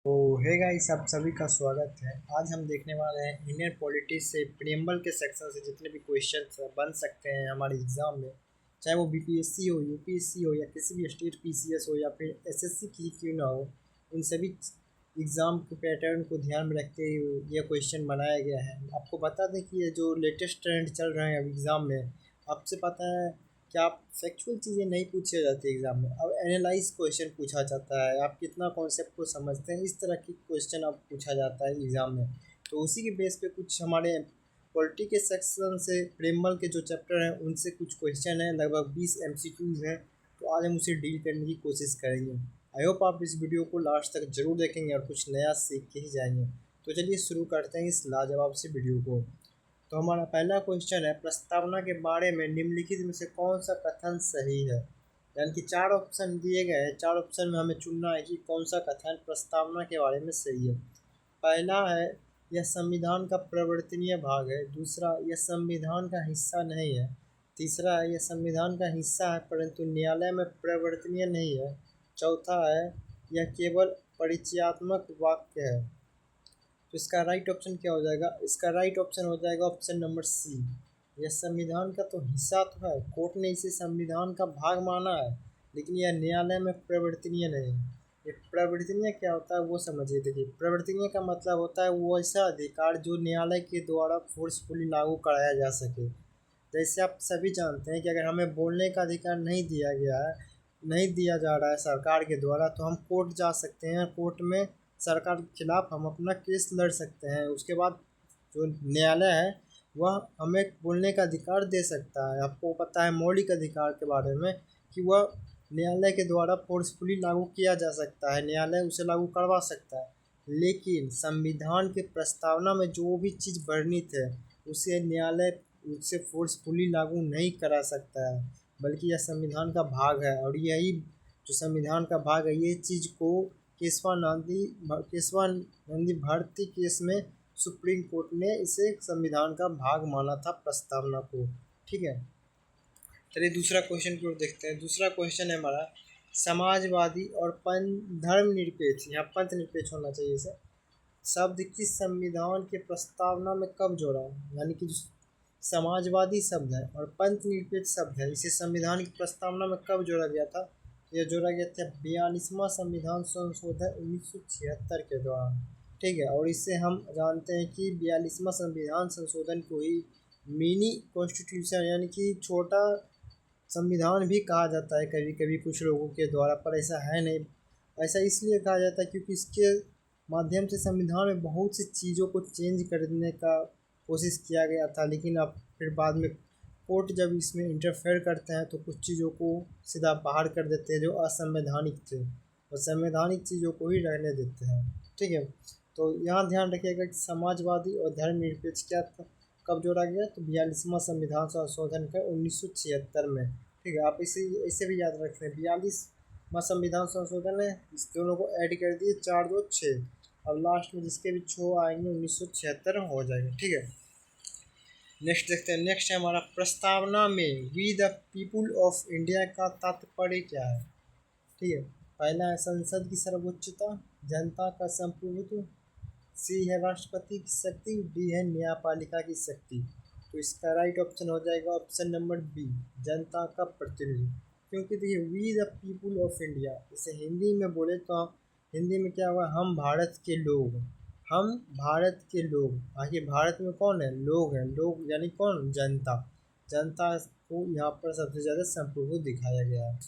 तो hey guys, आप सभी का स्वागत है। आज हम देखने वाले हैं इंडियन पॉलिटिक्स से प्रीएम्बल के सेक्शन से जितने भी क्वेश्चंस बन सकते हैं हमारे एग्जाम में, चाहे वो बीपीएससी हो, यूपीएससी हो, या किसी भी स्टेट पीसीएस हो, या फिर एसएससी की क्यों ना हो, उन सभी एग्ज़ाम के पैटर्न को ध्यान में रखते हुए यह क्वेश्चन बनाया गया है। आपको बता दें कि ये जो लेटेस्ट ट्रेंड चल रहे हैं अब एग्ज़ाम में, आपसे पता है कि आप फैक्चुअल चीज़ें नहीं पूछी जाती एग्ज़ाम में, अब एनालाइज क्वेश्चन पूछा जाता है। आप कितना कॉन्सेप्ट को समझते हैं, इस तरह की क्वेश्चन अब पूछा जाता है एग्ज़ाम में। तो उसी के बेस पे कुछ हमारे पॉलिटी के सेक्शन से प्रेमबल के जो चैप्टर हैं उनसे कुछ क्वेश्चन हैं, लगभग 20 एमसीक्यूज़ हैं। तो आज हम उसे डील करने की कोशिश करेंगे। आई होप आप इस वीडियो को लास्ट तक ज़रूर देखेंगे और कुछ नया सीख के ही जाएंगे। तो चलिए शुरू करते हैं इस लाजवाब से वीडियो को। तो हमारा पहला क्वेश्चन है, प्रस्तावना के बारे में निम्नलिखित में से कौन सा कथन सही है। यानी कि 4 ऑप्शन दिए गए हैं, 4 ऑप्शन में हमें चुनना है कि कौन सा कथन प्रस्तावना के बारे में सही है। पहला है, यह संविधान का प्रवर्तनीय भाग है। दूसरा, यह संविधान का हिस्सा नहीं है। तीसरा है, यह संविधान का हिस्सा है परंतु न्यायालय में प्रवर्तनीय नहीं है। चौथा है, यह केवल परिचयात्मक वाक्य है। तो इसका राइट ऑप्शन क्या हो जाएगा? इसका राइट ऑप्शन हो जाएगा ऑप्शन नंबर सी। यह संविधान का तो हिस्सा तो है, कोर्ट ने इसे संविधान का भाग माना है, लेकिन यह न्यायालय में प्रवर्तनीय नहीं है। ये प्रवर्तनीय क्या होता है वो समझिए। देखिए, प्रवर्तनीय का मतलब होता है वो ऐसा अधिकार जो न्यायालय के द्वारा फोर्सफुली लागू कराया जा सके। जैसे आप सभी जानते हैं कि अगर हमें बोलने का अधिकार नहीं दिया गया है, नहीं दिया जा रहा है सरकार के द्वारा, तो हम कोर्ट जा सकते हैं। कोर्ट में सरकार के खिलाफ हम अपना केस लड़ सकते हैं। उसके बाद जो न्यायालय है वह हमें बोलने का अधिकार दे सकता है। आपको पता है मौलिक अधिकार के बारे में कि वह न्यायालय के द्वारा फोर्सफुली लागू किया जा सकता है, न्यायालय उसे लागू करवा सकता है। लेकिन संविधान के प्रस्तावना में जो भी चीज़ वर्णित है उसे न्यायालय उससे फोर्सफुली लागू नहीं करा सकता है, बल्कि यह संविधान का भाग है। और यही जो संविधान का भाग है, ये चीज़ को केशवानंदी भारती केस में सुप्रीम कोर्ट ने इसे संविधान का भाग माना था, प्रस्तावना को। ठीक है, चलिए दूसरा क्वेश्चन की ओर देखते हैं। दूसरा क्वेश्चन है हमारा, समाजवादी और धर्मनिरपेक्ष, यहाँ पंथ निरपेक्ष होना चाहिए इसे, शब्द किस संविधान के प्रस्तावना में कब जोड़ा? यानी कि जो समाजवादी शब्द है और पंथ निरपेक्ष शब्द है, इसे संविधान की प्रस्तावना में कब जोड़ा गया था? यह जोड़ा गया था 42वां संविधान संशोधन 1976 के दौरान। ठीक है, और इससे हम जानते हैं कि 42वां संविधान संशोधन को ही मिनी कॉन्स्टिट्यूशन यानी कि छोटा संविधान भी कहा जाता है कभी कभी कुछ लोगों के द्वारा, पर ऐसा है नहीं। ऐसा इसलिए कहा जाता है क्योंकि इसके माध्यम से संविधान में बहुत सी चीज़ों को चेंज करने का कोशिश किया गया था, लेकिन अब फिर बाद में कोर्ट जब इसमें इंटरफेयर करते हैं तो कुछ चीज़ों को सीधा बाहर कर देते हैं जो असंवैधानिक थे, और संवैधानिक चीज़ों को ही रहने देते हैं। ठीक है, तो यहाँ ध्यान रखिएगा कि समाजवादी और धर्मनिरपेक्ष क्या था, कब जोड़ा गया? तो 42वां संविधान संशोधन कर 1976 में। ठीक है, आप इसे भी याद रख लें, 42वां संविधान संशोधन है, इस दोनों को ऐड कर दिए, 4 2 6, अब लास्ट में जिसके भी 6 आएंगे 1976 हो जाएगा। ठीक है, नेक्स्ट देखते हैं। नेक्स्ट है हमारा, प्रस्तावना में we the people of India का तात्पर्य क्या है? ठीक है, पहला है संसद की सर्वोच्चता, जनता का संप्रभुत्व, सी है राष्ट्रपति की शक्ति, डी है न्यायपालिका की शक्ति। तो इसका राइट ऑप्शन हो जाएगा ऑप्शन नंबर बी, जनता का प्रतिनिधि। क्योंकि देखिए, we the people of India, इसे हिंदी में बोले तो हिंदी में क्या हुआ, हम भारत के लोग, हम भारत के लोग। आखिर भारत में कौन है? लोग हैं, लोग यानी कौन? जनता। जनता को यहाँ पर सबसे ज़्यादा संप्रभु दिखाया गया है।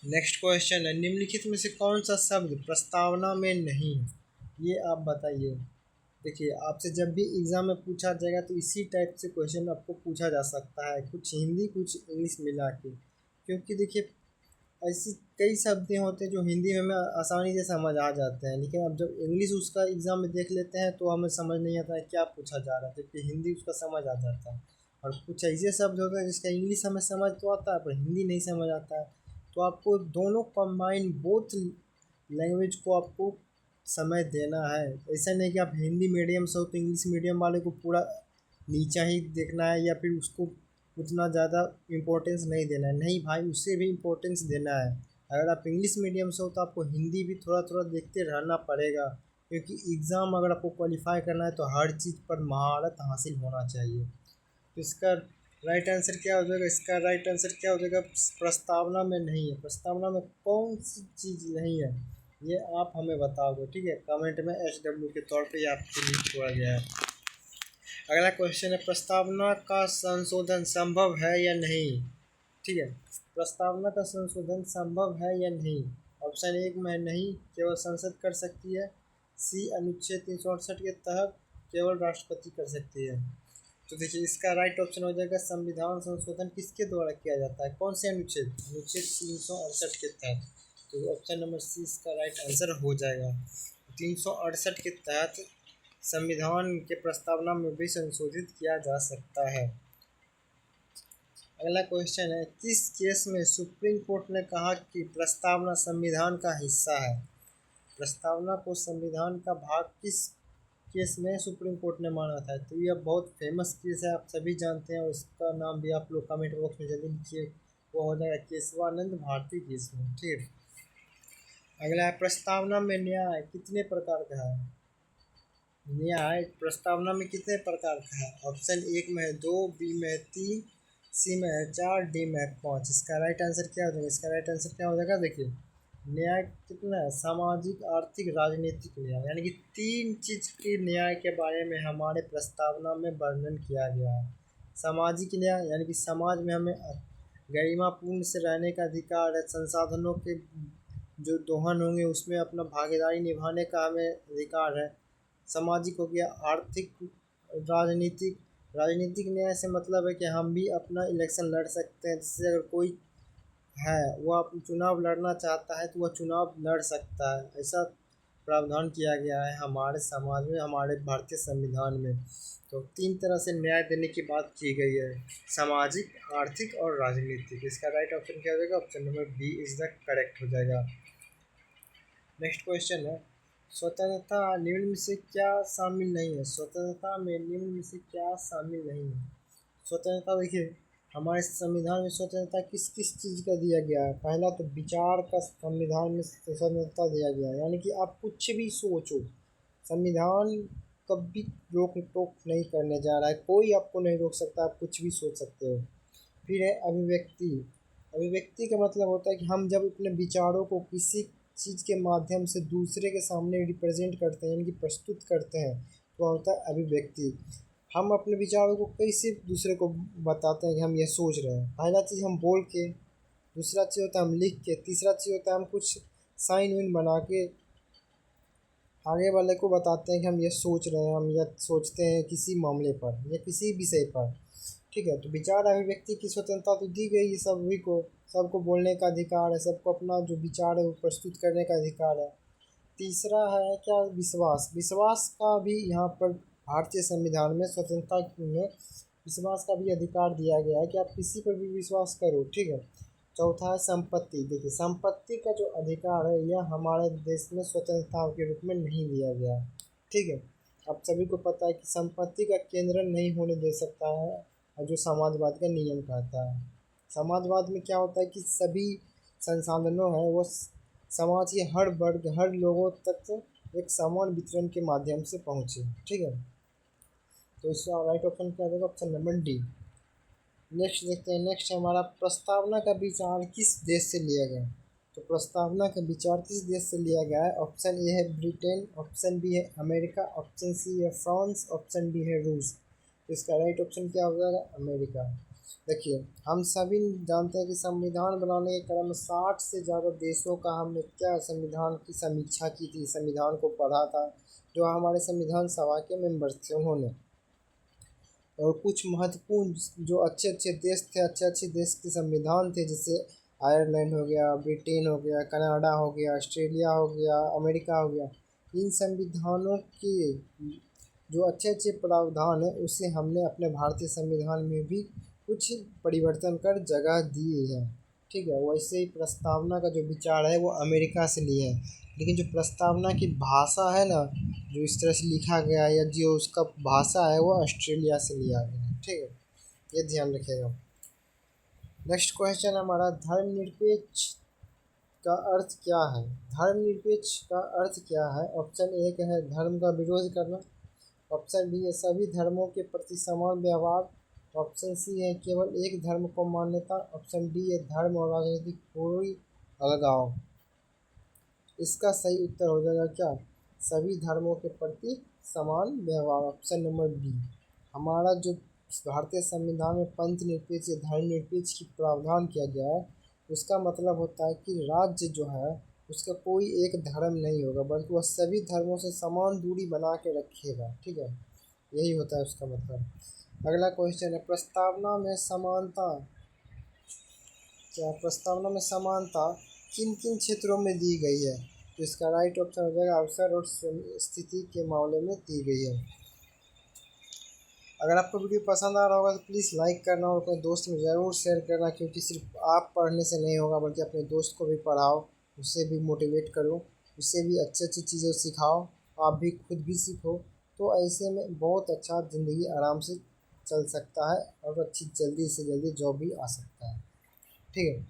नेक्स्ट क्वेश्चन है, निम्नलिखित में से कौन सा शब्द प्रस्तावना में नहीं है? ये आप बताइए। देखिए, आपसे जब भी एग्ज़ाम में पूछा जाएगा तो इसी टाइप से क्वेश्चन आपको पूछा जा सकता है, कुछ हिंदी कुछ इंग्लिश मिला के। क्योंकि देखिए, ऐसी कई शब्द होते हैं जो हिंदी में हमें आसानी से समझ आ जाते हैं, लेकिन अब जब इंग्लिश उसका एग्ज़ाम में देख लेते हैं तो हमें समझ नहीं आता है क्या पूछा जा रहा है, जबकि हिंदी उसका समझ आ जाता है। और कुछ ऐसे शब्द होते हैं जिसका इंग्लिश हमें समझ तो आता है पर हिंदी नहीं समझ आता है। तो आपको दोनों कंबाइन, बोथ लैंग्वेज को आपको समय देना है। ऐसा नहीं कि आप हिंदी मीडियम से हो तो इंग्लिश मीडियम वाले को पूरा नीचा ही देखना है, या फिर उसको उतना ज़्यादा इम्पोर्टेंस नहीं देना है। नहीं भाई, उसे भी इम्पोर्टेंस देना है। अगर आप इंग्लिश मीडियम से हो तो आपको हिंदी भी थोड़ा थोड़ा देखते रहना पड़ेगा, क्योंकि एग्ज़ाम अगर आपको क्वालिफाई करना है तो हर चीज़ पर महारत हासिल होना चाहिए। तो इसका राइट आंसर क्या हो जाएगा? इसका राइट आंसर क्या हो जाएगा? प्रस्तावना में नहीं है। प्रस्तावना में कौन सी चीज़ नहीं है ये आप हमें बताओगे, ठीक है? कमेंट में HW के तौर पे आपके लिए छोड़ा गया है। अगला क्वेश्चन है, प्रस्तावना का संशोधन संभव है या नहीं? ठीक है, प्रस्तावना का संशोधन संभव है या नहीं? ऑप्शन 1 में नहीं, केवल संसद कर सकती है। सी, अनुच्छेद 368 के तहत केवल राष्ट्रपति कर सकती है। तो देखिए इसका राइट ऑप्शन हो जाएगा, संविधान संशोधन किसके द्वारा किया जाता है? कौन से अनुच्छेद? अनुच्छेद 368 के तहत। तो ऑप्शन नंबर सी इसका राइट आंसर हो जाएगा। 368 के तहत संविधान के प्रस्तावना में भी संशोधित किया जा सकता है। अगला क्वेश्चन है, किस केस में सुप्रीम कोर्ट ने कहा कि प्रस्तावना संविधान का हिस्सा है? प्रस्तावना को संविधान का भाग किस केस में सुप्रीम कोर्ट ने माना था? तो यह बहुत फेमस केस है, आप सभी जानते हैं, और इसका नाम भी आप लोग कमेंट बॉक्स में जल्दी लिखिए। वो हो जाएगा केशवानंद भारती केस में, ठीक। अगला है, प्रस्तावना में न्याय कितने प्रकार का है? न्याय प्रस्तावना में कितने प्रकार का है? ऑप्शन 1 में है 2, बी में है 3, सी में है 4, डी में है 5। इसका राइट आंसर क्या हो जाएगा? इसका राइट आंसर क्या हो जाएगा? देखिए न्याय कितना है? सामाजिक, आर्थिक, राजनीतिक न्याय, यानी कि 3 चीज़ के न्याय के बारे में हमारे प्रस्तावना में वर्णन किया गया है। सामाजिक न्याय यानी कि समाज में हमें गरिमापूर्ण से रहने का अधिकार है, संसाधनों के जो दोहन होंगे उसमें अपना भागीदारी निभाने का हमें अधिकार है। सामाजिक हो गया। आर्थिक, राजनीतिक, राजनीतिक न्याय से मतलब है कि हम भी अपना इलेक्शन लड़ सकते हैं, जिससे अगर कोई है वो आप चुनाव लड़ना चाहता है तो वह चुनाव लड़ सकता है। ऐसा प्रावधान किया गया है हमारे समाज में, हमारे भारतीय संविधान में। तो 3 तरह से न्याय देने की बात की गई है, सामाजिक, आर्थिक और राजनीतिक। इसका राइट ऑप्शन क्या हो जाएगा? Option number B is the correct हो जाएगा। नेक्स्ट क्वेश्चन है, स्वतंत्रता निम्न में से क्या शामिल नहीं है? स्वतंत्रता में निम्न में से क्या शामिल नहीं है? स्वतंत्रता देखिए हमारे संविधान में स्वतंत्रता किस किस चीज़ का दिया गया है? पहला तो विचार का संविधान में स्वतंत्रता दिया गया है, यानी कि आप कुछ भी सोचो, संविधान कभी रोक टोक नहीं करने जा रहा है, कोई आपको नहीं रोक सकता, आप कुछ भी सोच सकते हो। फिर है अभिव्यक्ति। अभिव्यक्ति का मतलब होता है कि हम जब अपने विचारों को किसी चीज़ के माध्यम से दूसरे के सामने रिप्रेजेंट करते हैं, यानी कि प्रस्तुत करते हैं, तो होता है अभिव्यक्ति। हम अपने विचारों को कैसे दूसरे को बताते हैं कि हम ये सोच रहे हैं? पहला चीज़ हम बोल के, दूसरा चीज़ होता है हम लिख के, तीसरा चीज़ होता है हम कुछ साइन वाइन बना के आगे वाले को बताते हैं कि हम ये सोच रहे हैं, हम ये सोचते हैं किसी मामले पर या किसी विषय पर, ठीक है। तो विचार अभिव्यक्ति की स्वतंत्रता तो दी गई है सभी को, सबको बोलने का अधिकार है, सबको अपना जो विचार है वो प्रस्तुत करने का अधिकार है। तीसरा है क्या? विश्वास। विश्वास का भी यहाँ पर भारतीय संविधान में स्वतंत्रता में विश्वास का भी अधिकार दिया गया है कि आप किसी पर भी विश्वास करो, ठीक है। चौथा है संपत्ति। देखिए संपत्ति का जो अधिकार है यह हमारे देश में स्वतंत्रता के रूप में नहीं दिया गया है, ठीक है। आप सभी को पता है कि संपत्ति का केंद्र नहीं होने दे सकता है, और जो समाजवाद का नियम कहता है। समाजवाद में क्या होता है कि सभी संसाधनों है वो समाज के हर वर्ग, हर लोगों तक एक समान वितरण के माध्यम से पहुँचे, ठीक है। तो इसका राइट ऑप्शन क्या होगा? Option number D. नेक्स्ट देखते हैं, नेक्स्ट हमारा प्रस्तावना का विचार किस देश से लिया गया? तो प्रस्तावना का विचार किस देश से लिया गया है? ऑप्शन ए है ब्रिटेन, ऑप्शन बी है अमेरिका, ऑप्शन सी है फ्रांस, ऑप्शन डी है रूस। तो इसका राइट ऑप्शन क्या हो जाएगा? अमेरिका। देखिए हम सभी जानते हैं कि संविधान बनाने के क्रम में 60 से ज़्यादा देशों का हमने क्या संविधान की समीक्षा की थी, संविधान को पढ़ा था, जो हमारे संविधान सभा के मेंबर्स थे उन्होंने। और कुछ महत्वपूर्ण जो अच्छे अच्छे देश थे, अच्छे अच्छे देश के संविधान थे, जैसे आयरलैंड हो गया, ब्रिटेन हो गया, कनाडा हो गया, ऑस्ट्रेलिया हो गया, अमेरिका हो गया। इन संविधानों के जो अच्छे अच्छे प्रावधान है उसे हमने अपने भारतीय संविधान में भी कुछ परिवर्तन कर जगह दी है, ठीक है। वैसे ही प्रस्तावना का जो विचार है वो अमेरिका से लिया है, लेकिन जो प्रस्तावना की भाषा है ना, जो इस तरह से लिखा गया है या जो उसका भाषा है वो ऑस्ट्रेलिया से लिया गया है, ठीक है, ये ध्यान रखिएगा। नेक्स्ट क्वेश्चन हमारा, धर्मनिरपेक्ष का अर्थ क्या है? धर्मनिरपेक्ष का अर्थ क्या है? ऑप्शन ए है धर्म का विरोध करना। ऑप्शन बी है सभी धर्मों के प्रति समान व्यवहार। ऑप्शन सी है केवल एक धर्म को मान्यता। ऑप्शन डी है धर्म और राजनीति कोई अलगाव। इसका सही उत्तर हो जाएगा क्या? सभी धर्मों के प्रति समान व्यवहार, ऑप्शन नंबर बी। हमारा जो भारतीय संविधान में पंथ निरपेक्ष या धर्म निरपेक्ष की प्रावधान किया गया है, उसका मतलब होता है कि राज्य जो है उसका कोई एक धर्म नहीं होगा, बल्कि वह सभी धर्मों से समान दूरी बना के रखेगा। ठीक है, यही होता है उसका मतलब। अगला क्वेश्चन है प्रस्तावना में समानता क्या? प्रस्तावना में समानता किन किन क्षेत्रों में दी गई है? तो इसका राइट ऑप्शन हो जाएगा अवसर और स्थिति के मामले में दी गई है। अगर आपको वीडियो पसंद आ रहा होगा तो प्लीज़ लाइक करना और अपने दोस्त में ज़रूर शेयर करना, क्योंकि सिर्फ आप पढ़ने से नहीं होगा बल्कि अपने दोस्त को भी पढ़ाओ, उससे भी मोटिवेट करो, उससे भी अच्छी अच्छी चीज़ें सिखाओ, आप भी खुद भी सीखो। तो ऐसे में बहुत अच्छा ज़िंदगी आराम से चल सकता है और अच्छी जल्दी से जल्दी जॉब भी आ सकता है। ठीक है,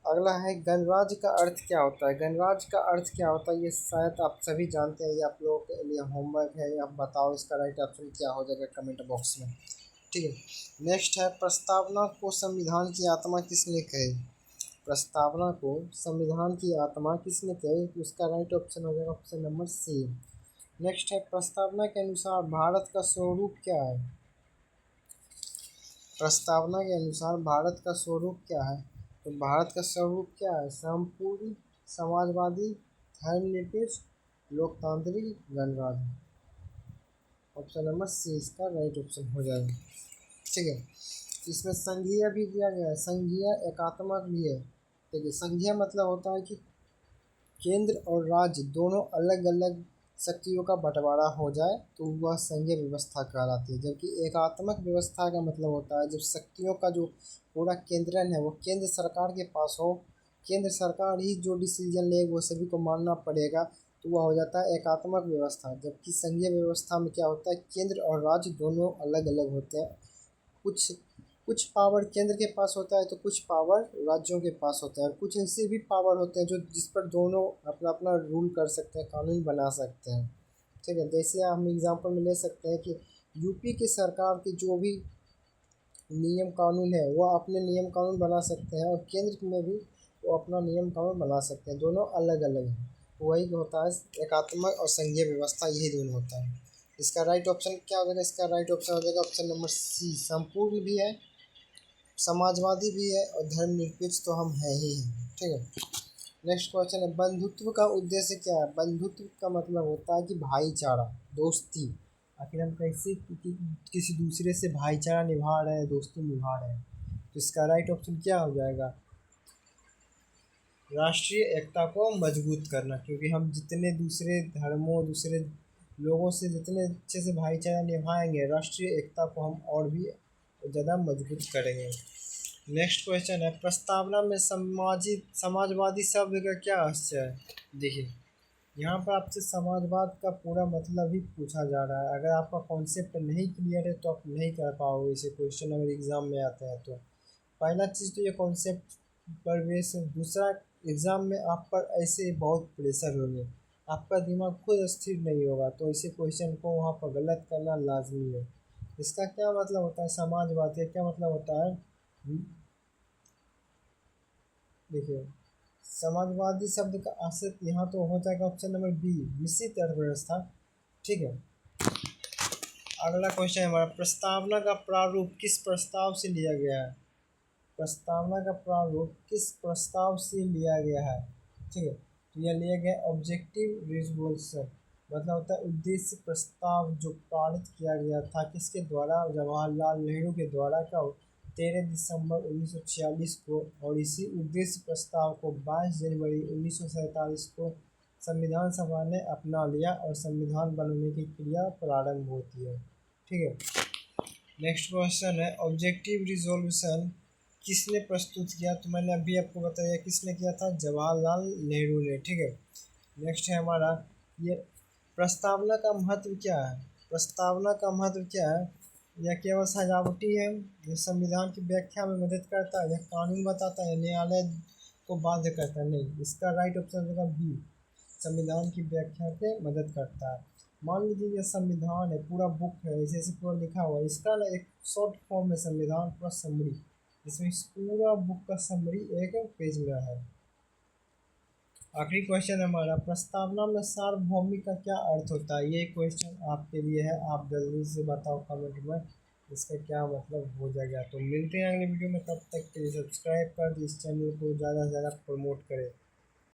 अगला है गणराज्य का अर्थ क्या होता है? गणराज्य का अर्थ क्या होता है ये शायद आप सभी जानते हैं, ये आप लोगों के लिए होमवर्क है। आप बताओ इसका राइट ऑप्शन क्या हो जाएगा कमेंट बॉक्स में। ठीक है, नेक्स्ट है प्रस्तावना को संविधान की आत्मा किसने कही? प्रस्तावना को संविधान की आत्मा किसने कही? तो उसका राइट ऑप्शन हो जाएगा ऑप्शन नंबर सी। नेक्स्ट है प्रस्तावना के अनुसार भारत का स्वरूप क्या है? प्रस्तावना के अनुसार भारत का स्वरूप क्या है? तो भारत का स्वरूप क्या है? संपूर्ण समाजवादी, धर्मनिरपेक्ष, लोकतांत्रिक, गणराज्य। ऑप्शन नंबर सी इसका राइट ऑप्शन हो जाएगा। ठीक है, इसमें संघीय भी दिया गया है, संघीय एकात्मक भी है। देखिए संघीय मतलब होता है कि केंद्र और राज्य दोनों अलग अलग शक्तियों का बंटवारा हो जाए तो वह संघीय व्यवस्था कहलाती है। जबकि एकात्मक व्यवस्था का मतलब होता है जब शक्तियों का जो पूरा केंद्रण है वो केंद्र सरकार के पास हो, केंद्र सरकार ही जो डिसीजन ले वो सभी को मानना पड़ेगा, तो वह हो जाता है एकात्मक व्यवस्था। जबकि संघीय व्यवस्था में क्या होता है केंद्र और राज्य दोनों अलग अलग होते हैं। कुछ कुछ पावर केंद्र के पास होता है तो कुछ पावर राज्यों के पास होता है, और कुछ ऐसे भी पावर होते हैं जो जिस पर दोनों अपना अपना रूल कर सकते हैं, कानून बना सकते हैं। ठीक है, जैसे हम एग्जांपल में ले सकते हैं कि यूपी की सरकार के जो भी नियम कानून है वो अपने नियम कानून बना सकते हैं, और केंद्र में भी वो अपना नियम कानून बना सकते हैं, दोनों अलग अलग हैं। वही होता है एकात्मक और संघीय व्यवस्था, यही दोनों होता है। इसका राइट ऑप्शन क्या हो जाएगा? इसका राइट ऑप्शन हो जाएगा ऑप्शन नंबर सी, संपूर्ण भी है, समाजवादी भी है, और धर्मनिरपेक्ष तो हम है ही हैं। ठीक है, नेक्स्ट क्वेश्चन है बंधुत्व का उद्देश्य क्या है? बंधुत्व का मतलब होता है कि भाईचारा, दोस्ती। आखिर हम कैसे किसी दूसरे से भाईचारा निभा रहे हैं, दोस्ती निभा रहे हैं। तो इसका राइट ऑप्शन क्या हो जाएगा? राष्ट्रीय एकता को मजबूत करना, क्योंकि हम जितने दूसरे धर्मों दूसरे लोगों से जितने अच्छे से भाईचारा निभाएंगे, राष्ट्रीय एकता को हम और भी ज़्यादा मजबूत करेंगे। नेक्स्ट क्वेश्चन है प्रस्तावना में समाजवादी शब्द का क्या अर्थ है? देखिए यहाँ पर आपसे समाजवाद का पूरा मतलब ही पूछा जा रहा है। अगर आपका कॉन्सेप्ट नहीं क्लियर है तो आप नहीं कर पाओगे इसे क्वेश्चन अगर एग्ज़ाम में आते हैं तो। पहला चीज़ तो ये कॉन्सेप्ट पर बेस है, दूसरा एग्ज़ाम में आप पर ऐसे बहुत प्रेशर होंगे, आपका दिमाग खुद स्थिर नहीं होगा, तो ऐसे क्वेश्चन को वहाँ पर गलत करना लाजमी है। इसका क्या मतलब होता है समाजवाद का क्या मतलब होता है? देखिए समाजवादी शब्द का आशय यहाँ तो हो जाएगा ऑप्शन नंबर बी, मिश्रित अर्थव्यवस्था। ठीक है, अगला क्वेश्चन है हमारा प्रस्तावना का प्रारूप किस प्रस्ताव से लिया गया है? प्रस्तावना का प्रारूप किस प्रस्ताव से लिया गया है? ठीक है, तो यह लिया गया ऑब्जेक्टिव रिजोल्यूशन, मतलब होता है उद्देश्य प्रस्ताव, जो पारित किया गया था किसके द्वारा? जवाहरलाल नेहरू के द्वारा। का 13 दिसंबर 1946 को, और इसी उद्देश्य प्रस्ताव को 22 जनवरी 1947 को संविधान सभा ने अपना लिया और संविधान बनने की क्रिया प्रारंभ होती है। ठीक है, नेक्स्ट क्वेश्चन है ऑब्जेक्टिव रिजोल्यूशन किसने प्रस्तुत किया? तो मैंने अभी आपको बताया किसने किया था, जवाहरलाल नेहरू ने। ठीक है, नेक्स्ट है हमारा ये प्रस्तावना का महत्व क्या है? प्रस्तावना का महत्व क्या है? यह केवल सजावटी है, यह संविधान की व्याख्या में मदद करता है, यह कानून बताता है, न्यायालय को बाध्य करता है, नहीं, इसका राइट ऑप्शन होगा बी, संविधान की व्याख्या के मदद करता है। मान लीजिए ये संविधान है, पूरा बुक है, इसे ऐसे पूरा लिखा हुआ है, इसका ना एक शॉर्ट फॉर्म में संविधान पूरा समरी, जिसमें इस पूरा बुक का समरी एक पेज में है। आखिरी क्वेश्चन हमारा, प्रस्तावना में सार्वभौमिक का क्या अर्थ होता है? ये क्वेश्चन आपके लिए है, आप जल्दी से बताओ कमेंट में इसका क्या मतलब हो जाएगा। तो मिलते हैं अगले वीडियो में, तब तक के लिए सब्सक्राइब कर इस चैनल को ज़्यादा से ज़्यादा प्रमोट करें।